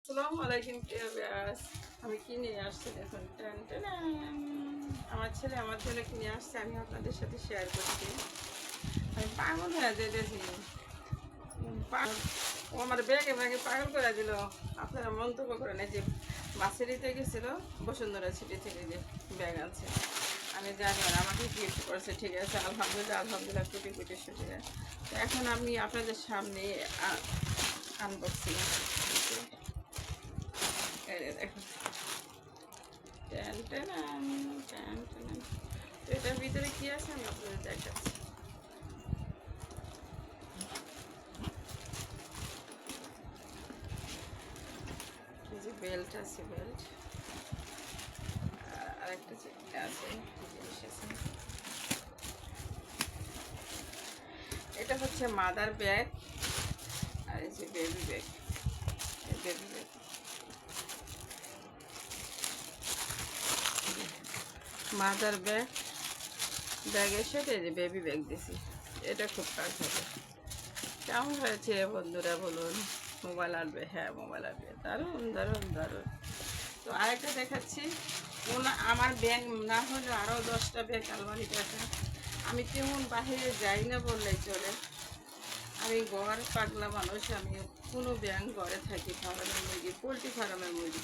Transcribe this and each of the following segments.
আসসালামু আলাইকুম প্রিয় ভিউয়ার্স, আমি কি নিয়ে আসছি দেখুন। টেন টেন, আমার ছেলে আমার জন্য কিনে আসছে, আমি আপনাদের সাথে শেয়ার করছি। আমি পাগল হয়ে যেতেছি, ও আমার ব্যাগে ব্যাগে পাগল করে দিল। আপনারা মন্তব্য করেন যে বাসেরিতে গেছিল বসুন্ধরা সিটি থেকে যে ব্যাগ আনছে, আমি জানি না আমাকে গিফট করেছে। ঠিক আছে, আলহামদুলিল্লাহ আলহামদুলিল্লাহ, কোটি কোটি শুক্রিয়া। তো এখন আমি আপনাদের সামনে আনবক্সিং দেখুন। এটার ভিতরে কি আছে আমি আপনাদের দেখাচ্ছি। এই যে বেল্ট আছে, বেল্ট আর একটা আছে জিনিস আছে। এটা হচ্ছে মাদার ব্যাগ, আর এই যে baby bag. Baby bag, mother bag, ব্যাগের সাথে যে বেবি ব্যাগ দিছি। এটা খুব কাজ হবে। কেমন হয়েছে বন্ধুরা বলুন? মোবাইল আসবে, হ্যাঁ মোবাইল আসবে, দারুণ দারুণ দারুণ। তো আরেকটা দেখাচ্ছি। আমার ব্যাগ না হলে আরও 10টা ব্যাগ আলমারিতে আছে। আমি তেমন বাহিরে যাই না বললেই চলে, আমি ঘর পাগলা মানুষ। আমি কোনো ব্যাগ ঘরে থাকি, ফার্মের মুরগি, পোলট্রি ফার্মের মুরগি।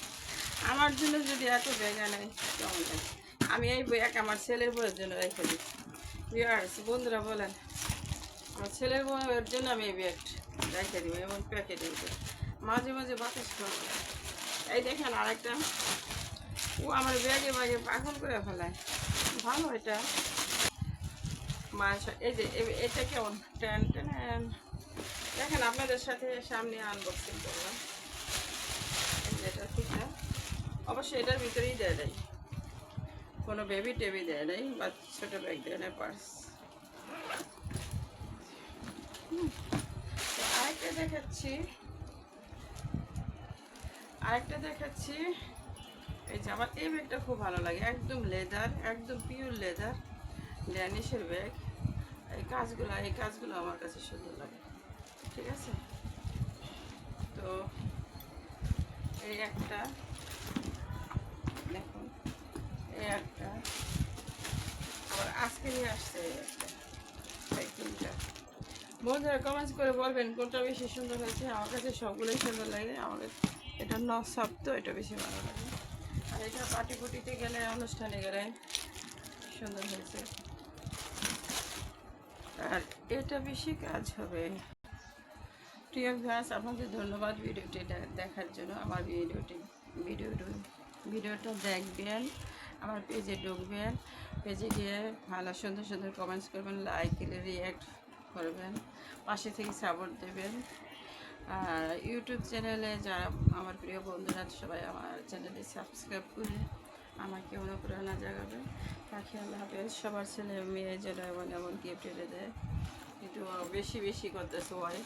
আমার জন্য যদি এত ব্যাগ আনে কেমন লাগে? আমি এই ব্যাগ আমার ছেলের বউয়ের জন্য রেখে দিই। ভিউয়ার্স বন্ধুরা বলেন, আমার ছেলের বউয়ের জন্য আমি এই ব্যাগ রেখে দিব এবং প্যাকেটে দিব, মাঝে মাঝে বাতাস করবো। এই দেখেন আরেকটা, ও আমার ব্যাগে ব্যাগে পাগল করে ফেলায়। ভালো এটা মাছ। এই যে এটা কেমন টেন টেন, দেখেন আপনাদের সাথে সামনে আনবক্সিং করলাম। এই যে এটা ঠিক না, অবশ্যই এটার ভিতরেই দেয় দেয়, কোনো বেবি টেবি দেয় নেই বা ছোটো ব্যাগ দেয় নেই, পার্স। আরেকটা দেখাচ্ছি, এই যে আমার এই ব্যাগটা খুব ভালো লাগে, একদম লেদার, একদম পিওর লেদার, ড্যানিশের ব্যাগ। এই কাজগুলো আমার কাছে সুন্দর লাগে। ঠিক আছে, তো এই একটা দেখুন, এই একটা আবার আজকে নিয়ে আসছে এই একটা, এই তিনটা। বন্ধুরা কমেন্টস করে বলবেন কোনটা বেশি সুন্দর হয়েছে। আমার কাছে সবগুলোই সুন্দর লাগে, আমাকে এটা সব তো এটা বেশি ভালো লাগে। আর এটা পার্টি পুটিতে গেলে, অনুষ্ঠানে গেলে সুন্দর হয়েছে, আর এটা বেশি কাজ হবে। প্রিয় ভিউয়ার্স, আপনাদের ধন্যবাদ ভিডিওটি দেখার জন্য। আমার ভিডিওটা দেখবেন, আমার পেজে ঢুকবেন, পেজে গিয়ে ভালো সুন্দর সুন্দর কমেন্টস করবেন, লাইক দিলে রিঅ্যাক্ট করবেন, পাশে থেকে সাপোর্ট দেবেন। আর ইউটিউব চ্যানেলে যারা আমার প্রিয় বন্ধুরা সবাই আমার চ্যানেলে সাবস্ক্রাইব করে আমাকে অনুপ্রেরণা জাগাবে। রাখি, আল্লাহ হাফেজ। সবার ছেলে মেয়ে যেটা এমন এমন গিফট এনে দেয়, কিন্তু বেশি বেশি করতেছে ওয়াই।